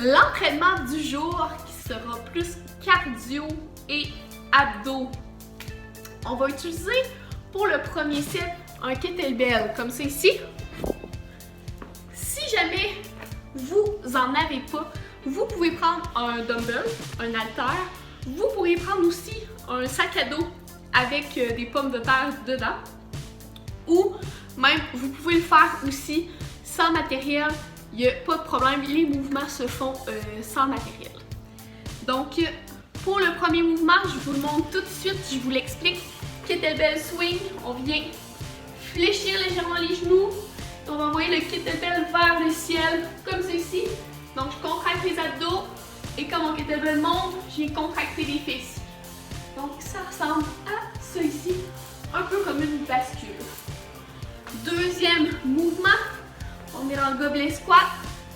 l'entraînement du jour qui sera plus cardio et abdos. On va utiliser pour le premier set un kettlebell comme ça ici. Si jamais vous en avez pas, vous pouvez prendre un dumbbell, un haltère. Vous pourriez prendre aussi un sac à dos avec des pommes de terre dedans. Ou même, vous pouvez le faire aussi sans matériel. Il n'y a pas de problème, les mouvements se font sans matériel. Donc, pour le premier mouvement, je vous le montre tout de suite, je vous l'explique. Kettlebell swing, on vient fléchir légèrement les genoux. On va envoyer le kettlebell vers le ciel, comme ceci. Donc, je contracte les abdos. Et quand mon kettlebell monte, j'ai contracté les fessiers. Donc, ça ressemble à ça ici, un peu comme une bascule. Deuxième mouvement, on est dans le gobelet squat.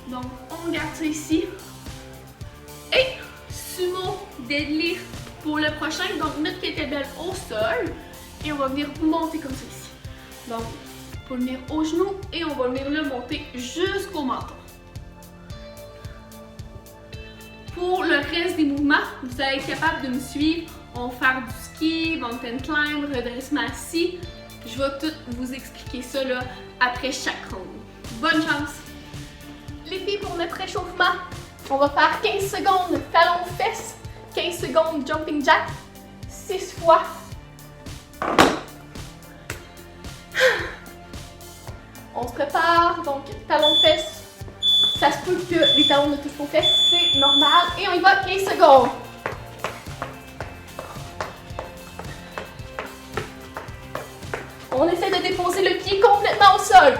Donc, on garde ça ici. Et sumo deadlift pour le prochain. Donc, notre kettlebell au sol. Et on va venir monter comme ça ici. Donc, on va venir au genou et on va venir le monter jusqu'au menton. Pour le reste des mouvements, vous allez être capable de me suivre. On va faire du ski, mountain climb, redressement assis. Je vais tout vous expliquer ça là, après chaque round. Bonne chance! Les filles, pour notre réchauffement, on va faire 15 secondes talons de fesses, 15 secondes jumping jack, 6 fois. On se prépare, donc talons de fesses. Ça se peut que les talons ne touchent pas aux fesses, c'est normal. Et on y va 15 secondes. On essaie de déposer le pied complètement au sol.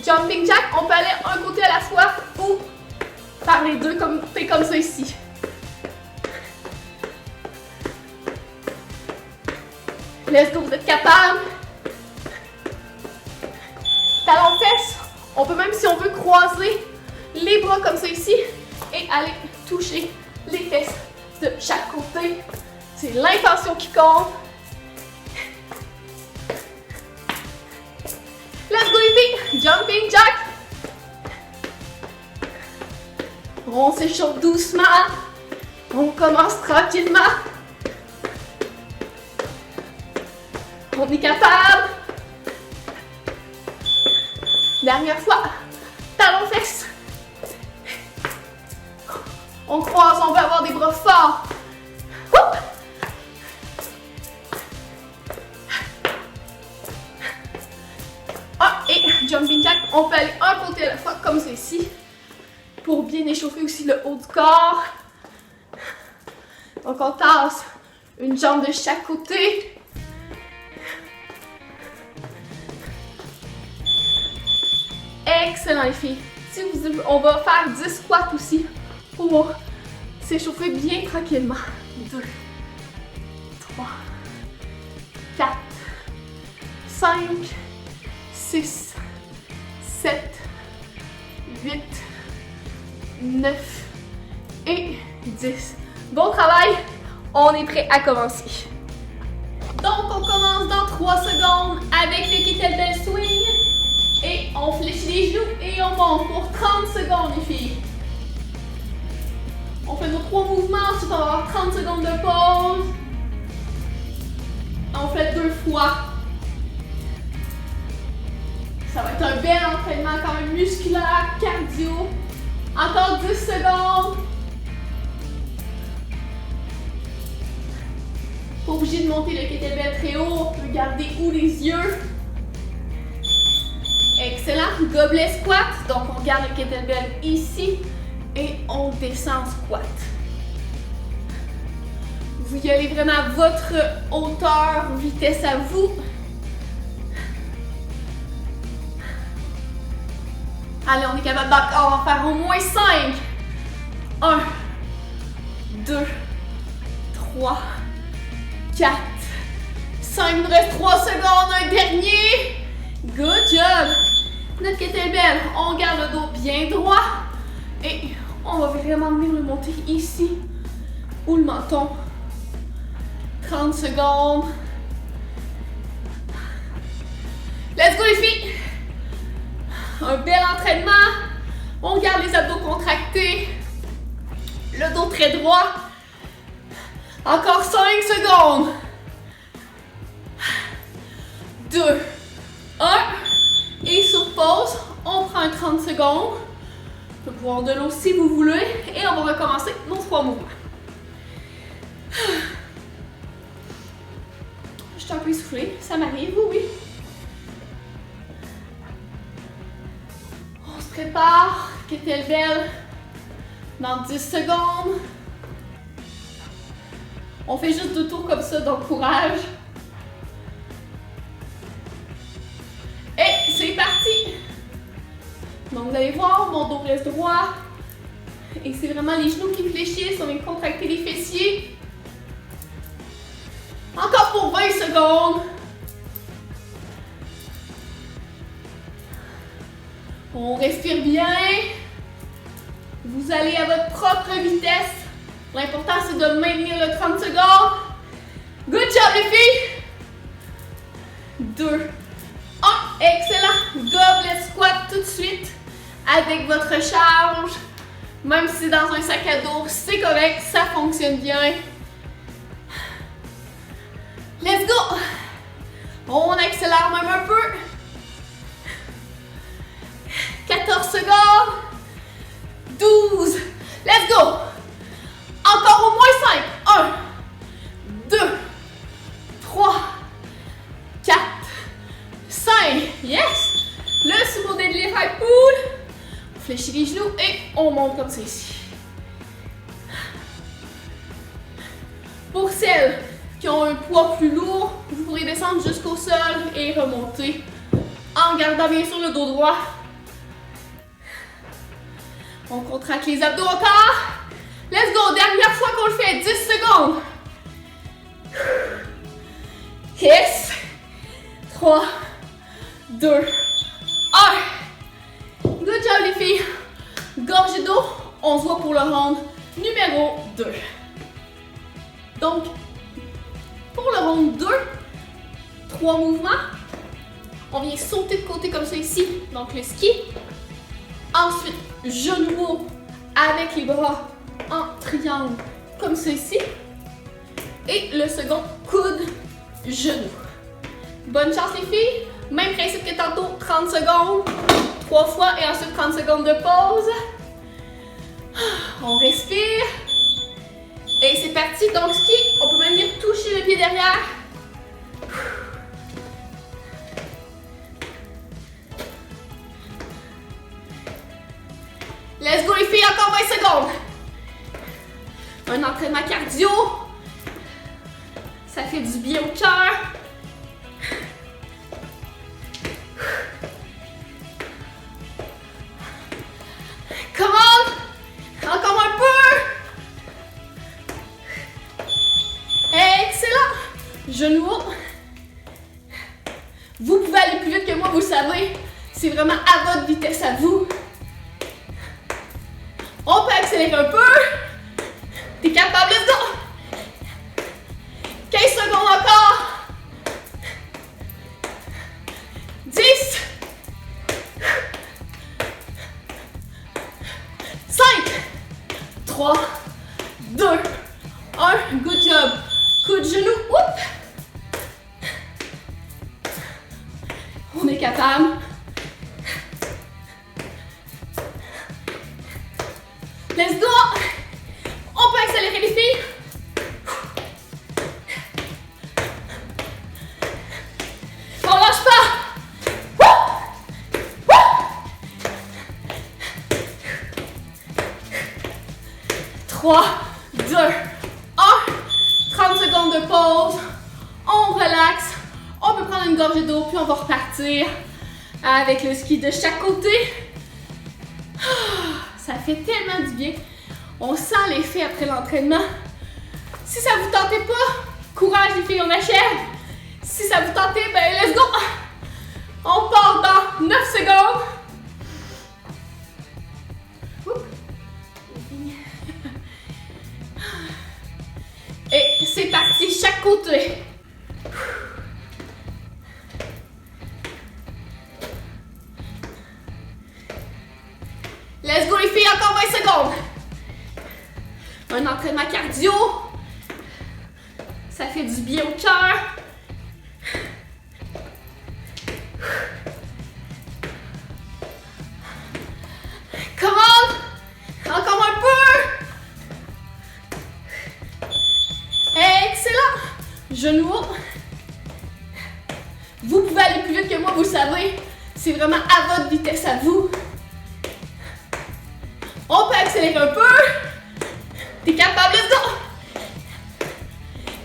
Jumping jack, on peut aller un côté à la fois ou faire les deux comme ça ici. Let's go, vous êtes capable. Talons fesses, on peut même si on veut croiser les bras comme ça ici et aller toucher les fesses de chaque côté. C'est l'intention qui compte. Let's go les filles, jumping jack. On s'échauffe doucement. On commence tranquillement. On est capable. Dernière fois. Talons fesses. On croise, on veut avoir des bras forts. Oup. Ah, et jumping jack, on peut aller un côté à la fois comme ceci pour bien échauffer aussi le haut du corps. Donc on tasse une jambe de chaque côté. Excellent les filles. Si on va faire 10 squats aussi pour s'échauffer bien tranquillement. 2, 3, 4, 5, 6, 7, 8, 9 et 10. Bon travail, on est prêt à commencer. Donc on commence dans 3 secondes avec le kettlebell swing. Et on fléchit les genoux et on monte pour 30 secondes les filles. On fait nos 3 mouvements, ensuite on va avoir 30 secondes de pause. On fait 2 fois. Ça va être un bel entraînement quand même musculaire, cardio. Encore 10 secondes. Pas obligé de monter le kettlebell très haut, on peut garder haut les yeux. Excellent, gobelet squat, donc on garde le kettlebell ici et on descend en squat. Vous y allez vraiment à votre hauteur, vitesse à vous. Allez, on est capable d'encore en faire au moins 5. 1, 2, 3, 4, 5, il nous reste 3 secondes, un dernier. Good job! Notre kettlebell, on garde le dos bien droit et on va vraiment venir le monter ici ou le menton. 30 secondes. Let's go les filles! Un bel entraînement. On garde les abdos contractés. Le dos très droit. Encore 5 secondes. 2, 1. Et sur pause, on prend 30 secondes. On peut boire de l'eau si vous voulez. Et on va recommencer nos 3 mouvements. Je suis un peu essoufflée. Ça m'arrive, oui. On se prépare. Kettlebell dans 10 secondes. On fait juste 2 tours comme ça, donc courage. Et c'est parti! Donc vous allez voir, mon dos reste droit. Et c'est vraiment les genoux qui fléchissent. On vient contracter les fessiers. Encore pour 20 secondes. On respire bien. Vous allez à votre propre vitesse. L'important, c'est de maintenir le 30 secondes. Good job, les filles! 2, 1. Excellent. Goblet squat tout de suite avec votre charge. Même si c'est dans un sac à dos, c'est correct. Ça fonctionne bien. Let's go! On accélère même un peu. 14 secondes. 12. Let's go! Encore au moins 5. 1, 2, 3, 4, 5. Yes! Le sumo deadlift high pull. On fléchit les genoux et on monte comme ça ici. Pour celles qui ont un poids plus lourd, vous pourrez descendre jusqu'au sol et remonter en gardant bien sûr le dos droit. On contracte les abdos encore. Let's go! Dernière fois qu'on le fait, 10 secondes. Yes! 3, 2, 1. Good job les filles. Gorgée d'eau, on se voit pour le round numéro 2. Donc, pour le round 2, 3 mouvements. On vient sauter de côté comme ça ici, donc le ski. Ensuite, genou haut avec les bras en triangle comme ça ici. Et le second, coude, genou. Bonne chance les filles. Même principe que tantôt, 30 secondes. 3 fois et ensuite 30 secondes de pause. On respire. Et c'est parti. Donc ski, on peut même venir toucher le pied derrière. Let's go les filles, encore 20 secondes. Un entraînement cardio. Ça fait du bien au cœur. Come on! Encore un peu. Excellent. Genoux haut. Vous pouvez aller plus vite que moi, vous le savez. C'est vraiment à votre vitesse à vous. On peut accélérer un peu. T'es capable, let's go! 15 secondes encore. 10. 5. 3. 2. 1. Good job. Coup de genou. Oups. On est capable. Let's go! On peut accélérer les filles. On lâche pas. 3, 2, 1. 30 secondes de pause. On relaxe. On peut prendre une gorgée d'eau puis on va repartir avec le ski de chaque côté. Ça fait tellement du bien. On sent l'effet après l'entraînement. Si ça vous tentait pas, courage les filles, on achève. Si ça vous tentait, ben let's go. On part dans 9 secondes. Et c'est parti, chaque côté. Let's go les filles, encore 20 secondes. Un entraînement cardio. Ça fait du bien au cœur. Come on! Encore un peu! Excellent! Genoux. Vous pouvez aller plus vite que moi, vous le savez. C'est vraiment à votre vitesse à vous. On peut accélérer un peu. T'es capable, let's go!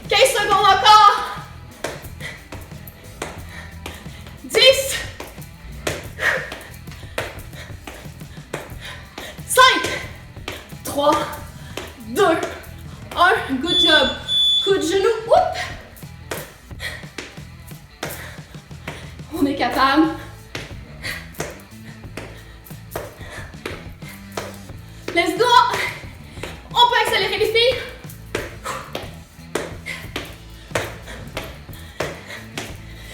15 secondes encore. 10. 5. 3. 2. 1. Good job. Coup de genou. Oups. On est capable. Let's go! On peut accélérer les filles.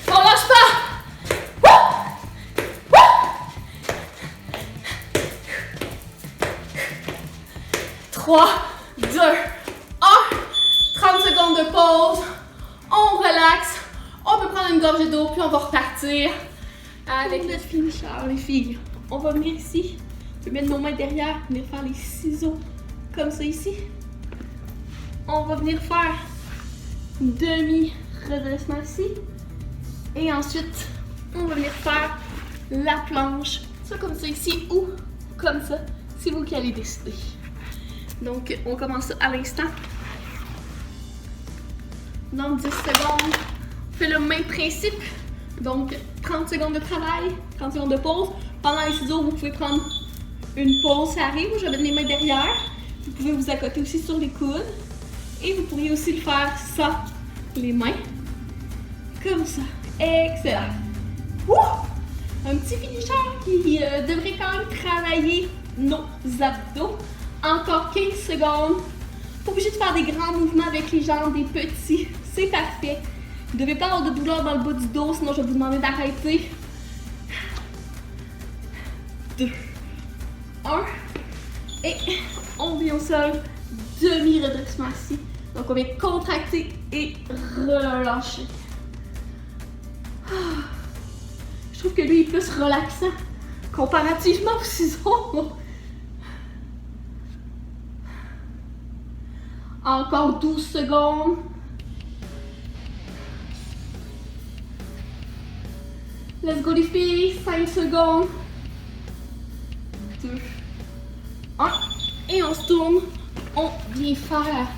On lâche pas. Wouh! Wouh! 3, 2, 1. 30 secondes de pause. On relaxe. On peut prendre une gorgée d'eau, puis on va repartir avec notre finisher, les filles. On va venir ici. Je vais mettre nos mains derrière, venir faire les ciseaux comme ça ici. On va venir faire une demi-redressement ici. Et ensuite, on va venir faire la planche. Ça comme ça ici ou comme ça. C'est vous qui allez décider. Donc, on commence ça à l'instant. Dans 10 secondes, on fait le même principe. Donc, 30 secondes de travail, 30 secondes de pause. Pendant les ciseaux, vous pouvez prendre une pause, ça arrive. Je vais mettre les mains derrière. Vous pouvez vous accoter aussi sur les coudes. Et vous pourriez aussi le faire sans les mains. Comme ça. Excellent. Ouh! Un petit finisher qui devrait quand même travailler nos abdos. Encore 15 secondes. Pas obligé de faire des grands mouvements avec les jambes, des petits. C'est parfait. Vous ne devez pas avoir de douleur dans le bas du dos, sinon je vais vous demander d'arrêter. 2, 1. Et on vient au sol. Demi-redressement ici. Donc on vient contracter et relâcher. Je trouve que lui est plus relaxant comparativement aux ciseaux. Encore 12 secondes. Let's go les filles. 5 secondes. 2, 1. Et on se tourne. On vient faire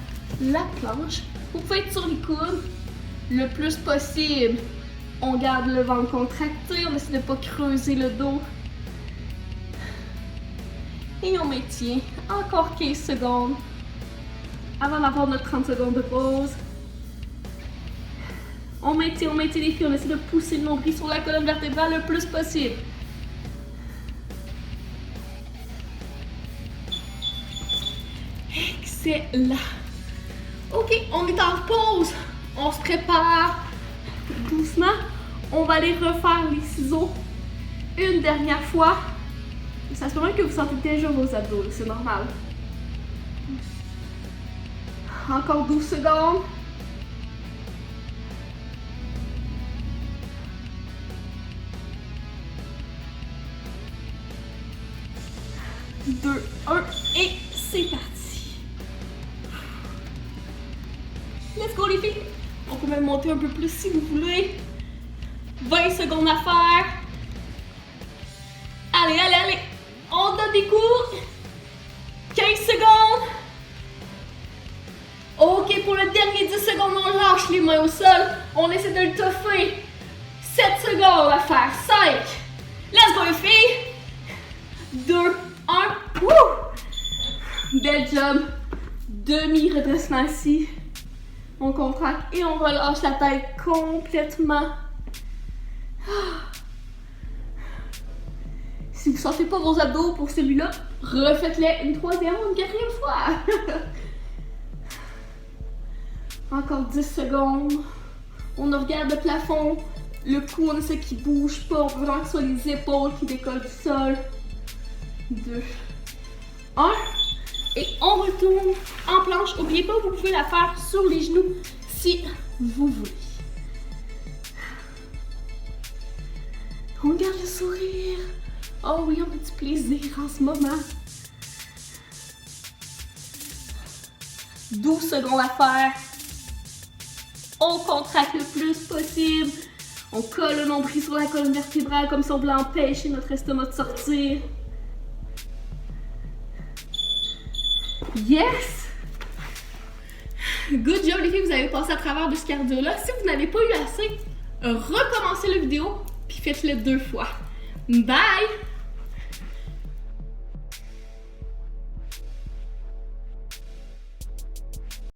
la planche. Vous pouvez être sur les coudes le plus possible. On garde le ventre contracté. On essaie de ne pas creuser le dos. Et on maintient encore 15 secondes avant d'avoir notre 30 secondes de pause. On maintient les filles. On essaie de pousser le nombril sur la colonne vertébrale le plus possible. Excellent. Ok, on est en pause. On se prépare doucement. On va aller refaire les ciseaux une dernière fois. Ça se peut même que vous sentez déjà vos abdos, c'est normal. Encore 12 secondes. 2, 1 et c'est parti. Let's go les filles. On peut même monter un peu plus si vous voulez. 20 secondes à faire. Allez, allez, allez. On donne des coups. 15 secondes. Ok, pour le dernier 10 secondes, on lâche les mains au sol. On essaie de le toffer. 7 secondes à faire. 5. Let's go les filles. 2, 1. Woo! Bel job. Demi-redressement ici. On contracte et on relâche la tête complètement. Si vous ne sentez pas vos abdos pour celui-là, refaites-les une troisième ou une quatrième fois. Encore 10 secondes. On regarde le plafond. Le cou, on essaie qu'il ne bouge pas. On veut vraiment que ce soit les épaules qui décollent du sol. 2, 1. Et on retourne en planche. N'oubliez pas, vous pouvez la faire sur les genoux si vous voulez. On garde le sourire. Oh oui, on a du plaisir en ce moment. 12 secondes à faire. On contracte le plus possible. On colle le nombril sur la colonne vertébrale comme si on voulait empêcher notre estomac de sortir. Yes! Good job les filles, vous avez passé à travers de ce cardio-là. Si vous n'avez pas eu assez, recommencez la vidéo puis faites-le 2 fois. Bye!